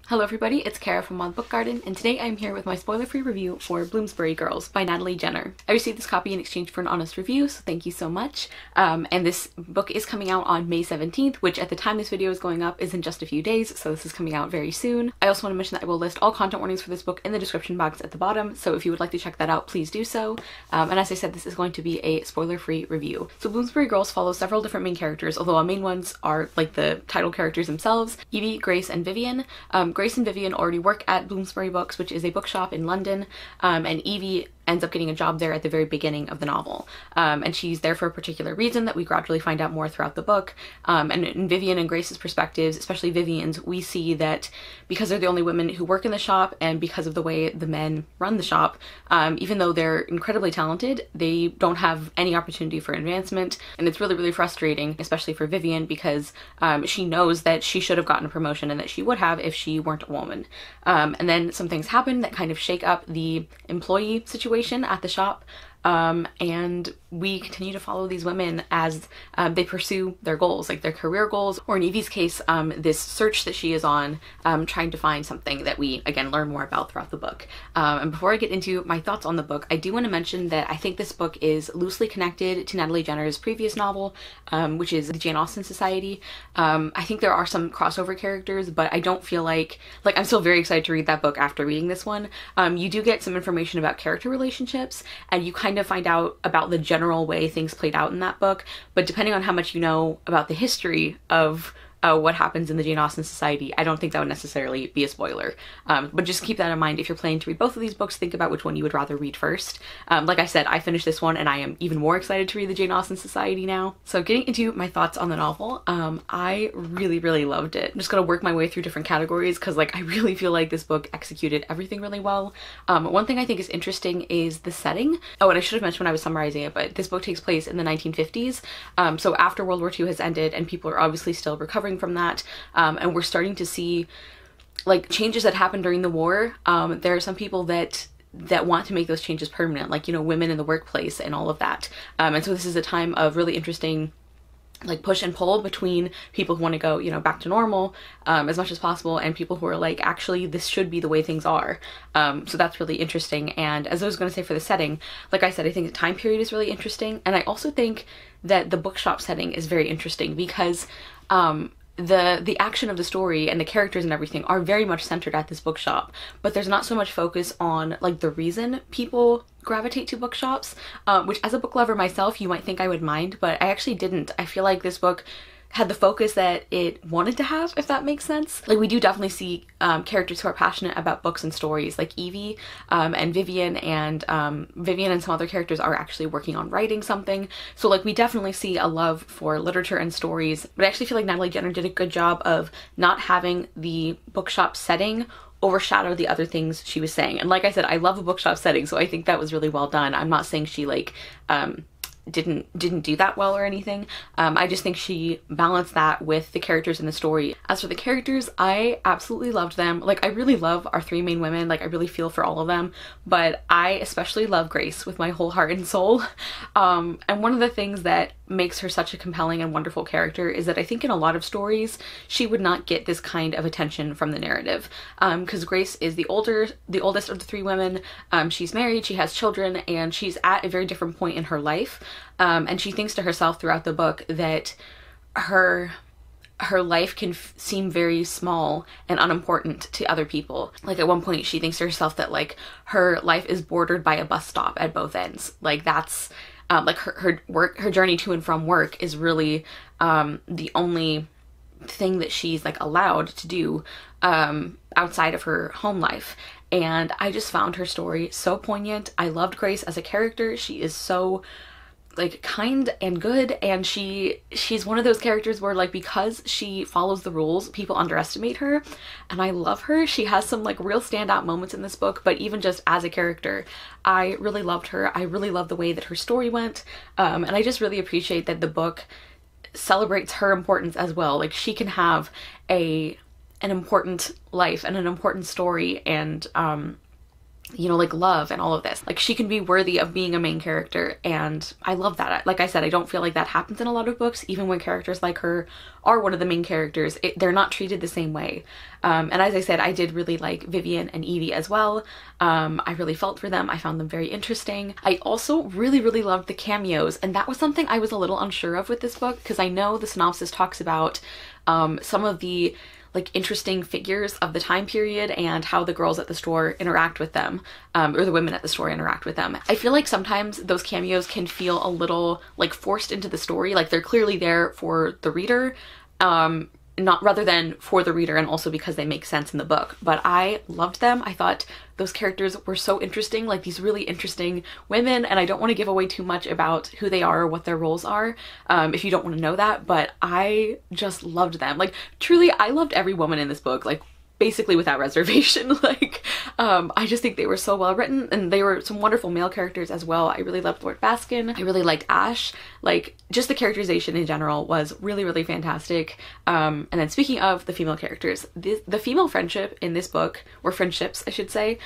Hello everybody, it's Kara from Mod Book Garden, and today I'm here with my spoiler-free review for Bloomsbury Girls by Natalie Jenner. I received this copy in exchange for an honest review, so thank you so much. And this book is coming out on May 17th, which at the time this video is going up is in just a few days, so this is coming out very soon. I also want to mention that I will list all content warnings for this book in the description box at the bottom, so if you would like to check that out, please do so. And as I said, this is going to be a spoiler-free review. So Bloomsbury Girls follows several different main characters, although our main ones are like the title characters themselves, Evie, Grace, and Vivian. Grace and Vivian already work at Bloomsbury Books, which is a bookshop in London, and Evie ends up getting a job there at the very beginning of the novel. And she's there for a particular reason that we gradually find out more throughout the book. And in Vivian and Grace's perspectives, especially Vivian's, we see that because they're the only women who work in the shop and because of the way the men run the shop, even though they're incredibly talented, they don't have any opportunity for advancement. And it's really, really frustrating, especially for Vivian, because she knows that she should have gotten a promotion and that she would have if she weren't a woman. And then some things happen that kind of shake up the employee situation at the shop, and we continue to follow these women as they pursue their goals, like their career goals, or in Evie's case, this search that she is on, trying to find something that we, again, learn more about throughout the book. And before I get into my thoughts on the book, I do want to mention that I think this book is loosely connected to Natalie Jenner's previous novel, which is the Jane Austen Society. I think there are some crossover characters, but I don't feel like I'm still very excited to read that book after reading this one. You do get some information about character relationships, and you kind of find out about the general way things played out in that book, but depending on how much you know about the history of what happens in the Jane Austen Society, I don't think that would necessarily be a spoiler. But just keep that in mind. If you're planning to read both of these books, think about which one you would rather read first. Like I said, I finished this one and I am even more excited to read the Jane Austen Society now. So getting into my thoughts on the novel, I really, really loved it. I'm just gonna work my way through different categories because I really feel like this book executed everything really well. One thing I think is interesting is the setting. Oh, and I should have mentioned when I was summarizing it, but this book takes place in the 1950s. So after World War II has ended and people are obviously still recovering from that, and we're starting to see changes that happened during the war. There are some people that want to make those changes permanent, women in the workplace and all of that. And so this is a time of really interesting push and pull between people who want to go, back to normal as much as possible, and people who are actually, this should be the way things are. So that's really interesting. And as I was going to say for the setting, like I said, I think the time period is really interesting. And I also think that the bookshop setting is very interesting because the action of the story and the characters and everything are very much centered at this bookshop, but there's not so much focus on the reason people gravitate to bookshops, which as a book lover myself, you might think I would mind, but I actually didn't. I feel like this book had the focus that it wanted to have, if that makes sense. We do definitely see characters who are passionate about books and stories, like Evie and Vivian, and some other characters are actually working on writing something. So we definitely see a love for literature and stories, but I actually feel like Natalie Jenner did a good job of not having the bookshop setting overshadow the other things she was saying. And like I said, I love a bookshop setting, so I think that was really well done. I'm not saying she didn't do that well or anything. I just think she balanced that with the characters in the story. As for the characters, I absolutely loved them. I really love our three main women. I really feel for all of them, but I especially love Grace with my whole heart and soul. And one of the things that makes her such a compelling and wonderful character is that I think in a lot of stories she would not get this kind of attention from the narrative, because Grace is the oldest of the three women. She's married, she has children, and she's at a very different point in her life, and she thinks to herself throughout the book that her life can seem very small and unimportant to other people. At one point she thinks to herself that her life is bordered by a bus stop at both ends. That's her journey to and from work is really the only thing that she's allowed to do outside of her home life. And I just found her story so poignant. I loved Grace as a character. She is so kind and good, and she's one of those characters where because she follows the rules, people underestimate her, and I love her. She has some real standout moments in this book, but even just as a character, I really loved her. I really love the way that her story went, and I just really appreciate that the book celebrates her importance as well. She can have an important life and an important story, and you know, like love and all of this. Like she can be worthy of being a main character, and I love that. Like I said, I don't feel like that happens in a lot of books, even when characters like her are one of the main characters. They're not treated the same way. And as I said, I did really like Vivian and Evie as well. I really felt for them. I found them very interesting. I also really, really loved the cameos, and that was something I was a little unsure of with this book, because I know the synopsis talks about some of the like interesting figures of the time period and how the girls at the store interact with them, or the women at the store interact with them. I feel like sometimes those cameos can feel a little like forced into the story, like they're clearly there for the reader, not rather than for the reader, and also because they make sense in the book. But I loved them. I thought those characters were so interesting, like these really interesting women, and I don't want to give away too much about who they are or what their roles are, if you don't want to know that, but I just loved them. Like truly, I loved every woman in this book, like basically without reservation. Like I just think they were so well written, and they were some wonderful male characters as well. I really loved Lord Baskin. I really liked Ash. Like just the characterization in general was really, really fantastic. And then speaking of the female characters, the female friendship in this book, or friendships I should say,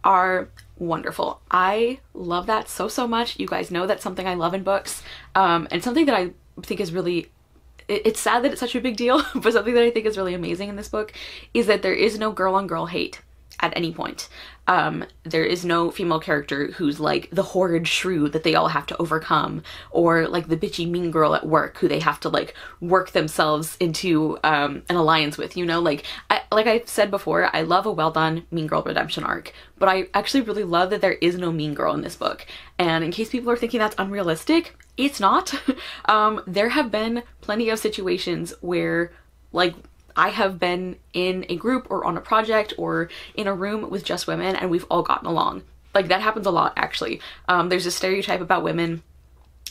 are wonderful. I love that so, so much. You guys know that's something I love in books, and something that I think is really, it's sad that it's such a big deal, but something that I think is really amazing in this book is that there is no girl on girl hate at any point. There is no female character who's like the horrid shrew that they all have to overcome, or like the bitchy mean girl at work who they have to like work themselves into an alliance with, you know? Like I've said before, I love a well done mean girl redemption arc, but I actually really love that there is no mean girl in this book. And in case people are thinking that's unrealistic, it's not. There have been plenty of situations where like I have been in a group or on a project or in a room with just women, and we've all gotten along. Like that happens a lot, actually. There's a stereotype about women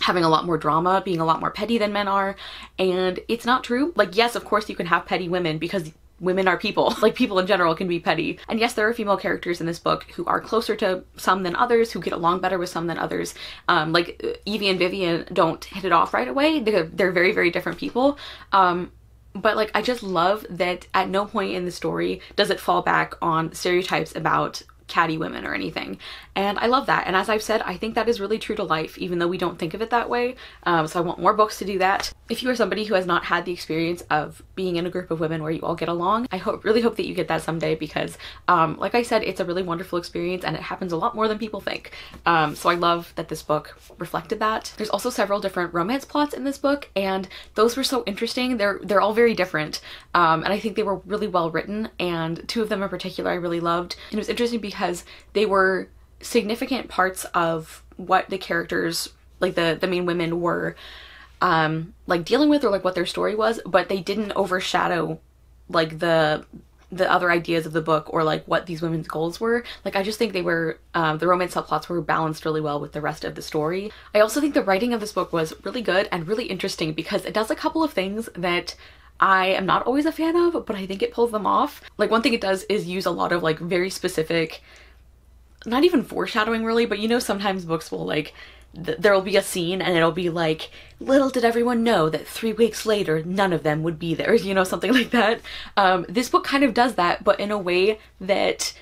having a lot more drama, being a lot more petty than men are, and it's not true. Like yes, of course you can have petty women, because women are people. Like people in general can be petty. And yes, there are female characters in this book who are closer to some than others, who get along better with some than others. Like Evie and Vivian don't hit it off right away. They're very, very different people. But like I just love that at no point in the story does it fall back on stereotypes about catty women or anything, and I love that. And as I've said, I think that is really true to life, even though we don't think of it that way. So I want more books to do that. If you are somebody who has not had the experience of being in a group of women where you all get along, I really hope that you get that someday, because like I said, it's a really wonderful experience, and it happens a lot more than people think. So I love that this book reflected that. There's also several different romance plots in this book, and those were so interesting. They're all very different, and I think they were really well written, and two of them in particular I really loved. And it was interesting because they were significant parts of what the characters, like the main women, were like dealing with, or like what their story was, but they didn't overshadow like the other ideas of the book, or like what these women's goals were. Like I just think they were, the romance subplots were balanced really well with the rest of the story. I also think the writing of this book was really good and really interesting, because it does a couple of things that I am not always a fan of, but I think it pulls them off. Like one thing it does is use a lot of like very specific, not even foreshadowing really, but you know sometimes books will like, there'll be a scene and it'll be like, little did everyone know that 3 weeks later none of them would be there, you know, something like that. This book kind of does that, but in a way that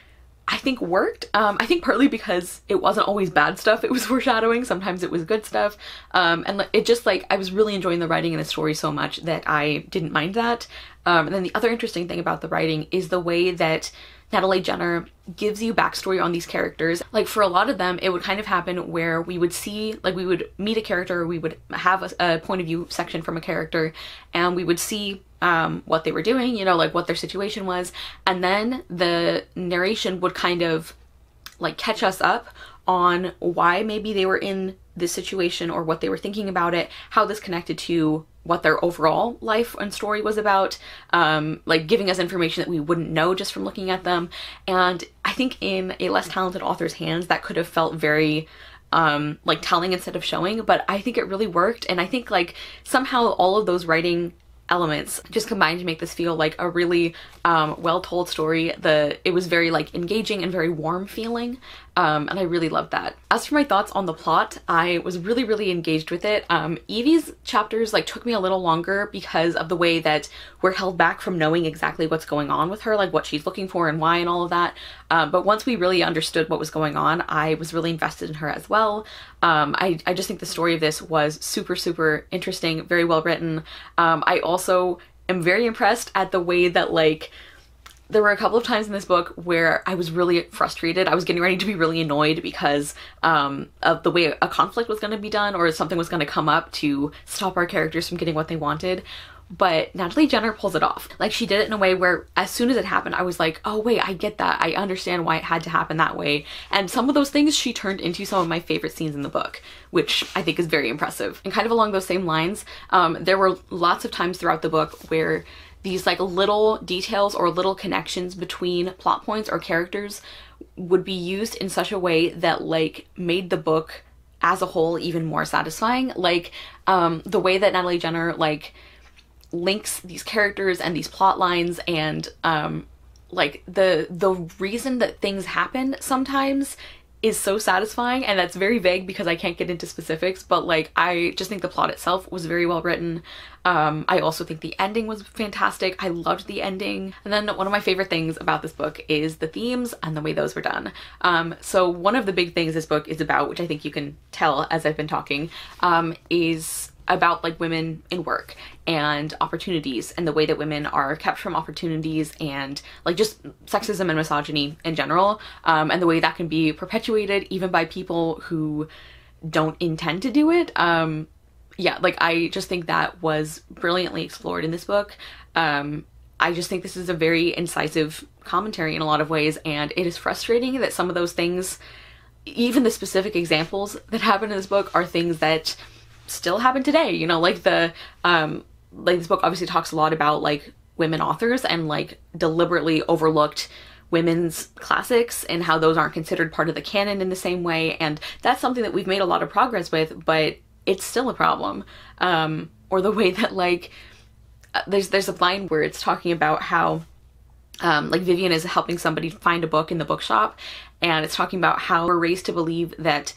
I think worked. I think partly because it wasn't always bad stuff it was foreshadowing, sometimes it was good stuff, and it just like, I was really enjoying the writing in the story so much that I didn't mind that. And then the other interesting thing about the writing is the way that Natalie Jenner gives you backstory on these characters. Like for a lot of them, it would kind of happen where we would see, like we would meet a character, or we would have a point of view section from a character, and we would see what they were doing, you know, like what their situation was, and then the narration would kind of like catch us up on why maybe they were in this situation, or what they were thinking about it, how this connected to what their overall life and story was about, like giving us information that we wouldn't know just from looking at them. And I think in a less talented author's hands, that could have felt very like telling instead of showing, but I think it really worked. And I think like somehow all of those writing elements just combined to make this feel like a really well-told story. It was very like engaging and very warm feeling, and I really loved that. As for my thoughts on the plot, I was really engaged with it. Evie's chapters like took me a little longer because of the way that we're held back from knowing exactly what's going on with her, like what she's looking for and why and all of that. But once we really understood what was going on, I was really invested in her as well. I just think the story of this was super interesting, very well written. I also am very impressed at the way that like there were a couple of times in this book where I was really frustrated. I was getting ready to be really annoyed because of the way a conflict was going to be done or something was going to come up to stop our characters from getting what they wanted. But Natalie Jenner pulls it off. Like, she did it in a way where as soon as it happened, I was like, oh wait, I get that. I understand why it had to happen that way. And some of those things she turned into some of my favorite scenes in the book, which I think is very impressive. And kind of along those same lines, there were lots of times throughout the book where these like little details or little connections between plot points or characters would be used in such a way that like made the book as a whole even more satisfying. Like the way that Natalie Jenner like links these characters and these plot lines, and like the reason that things happen sometimes is so satisfying, and that's very vague because I can't get into specifics, but like I just think the plot itself was very well written. I also think the ending was fantastic. I loved the ending. And then one of my favorite things about this book is the themes and the way those were done. So one of the big things this book is about, which I think you can tell as I've been talking, is about like women in work and opportunities and the way that women are kept from opportunities and like just sexism and misogyny in general, and the way that can be perpetuated even by people who don't intend to do it. Yeah, like I just think that was brilliantly explored in this book. I just think this is a very incisive commentary in a lot of ways, and it is frustrating that some of those things, even the specific examples that happen in this book, are things that still happen today. You know, like like this book obviously talks a lot about like women authors and like deliberately overlooked women's classics and how those aren't considered part of the canon in the same way, and that's something that we've made a lot of progress with, but it's still a problem. Or the way that like there's a line where it's talking about how like Vivian is helping somebody find a book in the bookshop, and it's talking about how we're raised to believe that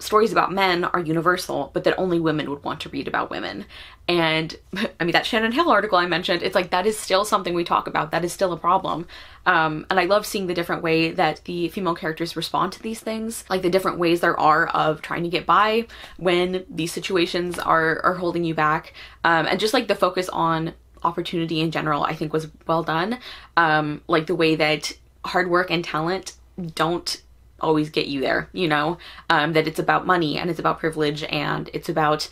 stories about men are universal, but that only women would want to read about women. And I mean, that Shannon Hill article I mentioned, it's like that is still something we talk about. That is still a problem. And I love seeing the different way that the female characters respond to these things, like the different ways there are of trying to get by when these situations are holding you back. And just like the focus on opportunity in general, I think was well done. Like the way that hard work and talent don't always get you there, you know, that it's about money and it's about privilege and it's about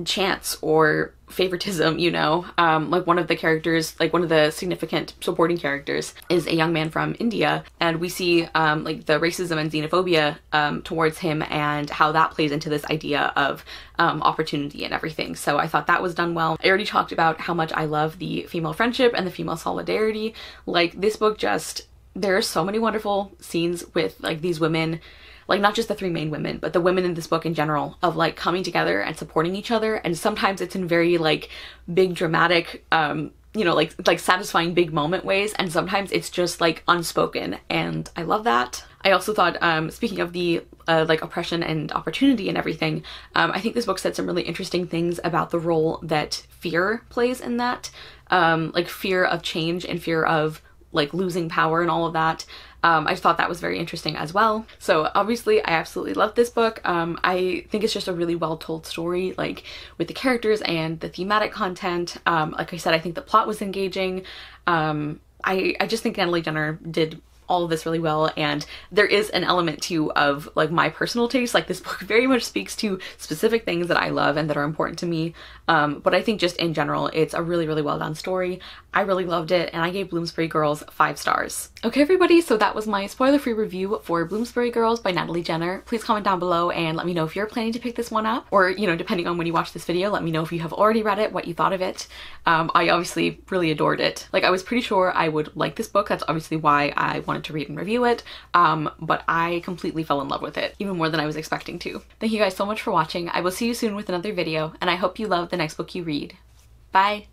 chance or favoritism, you know. Like one of the characters, like one of the significant supporting characters is a young man from India, and we see like the racism and xenophobia towards him and how that plays into this idea of opportunity and everything. So I thought that was done well. I already talked about how much I love the female friendship and the female solidarity. Like this book just, there are so many wonderful scenes with like these women, like not just the three main women, but the women in this book in general, of like coming together and supporting each other. And sometimes it's in very like big dramatic, you know, like satisfying big moment ways. And sometimes it's just like unspoken. And I love that. I also thought, speaking of the like oppression and opportunity and everything, I think this book said some really interesting things about the role that fear plays in that, like fear of change and fear of like losing power and all of that. I just thought that was very interesting as well. So obviously I absolutely love this book. I think it's just a really well told story, like with the characters and the thematic content. Like I said, I think the plot was engaging. I just think Natalie Jenner did all of this really well, and there is an element too of like my personal taste. Like this book very much speaks to specific things that I love and that are important to me, but I think just in general it's a really well done story. I really loved it, and I gave Bloomsbury Girls 5 stars. Okay everybody, so that was my spoiler-free review for Bloomsbury Girls by Natalie Jenner. Please comment down below and let me know if you're planning to pick this one up, or you know, depending on when you watch this video, let me know if you have already read it, what you thought of it. I obviously really adored it. Like I was pretty sure I would like this book. That's obviously why I wanted to read and review it, but I completely fell in love with it, even more than I was expecting to. Thank you guys so much for watching. I will see you soon with another video, and I hope you love the next book you read. Bye!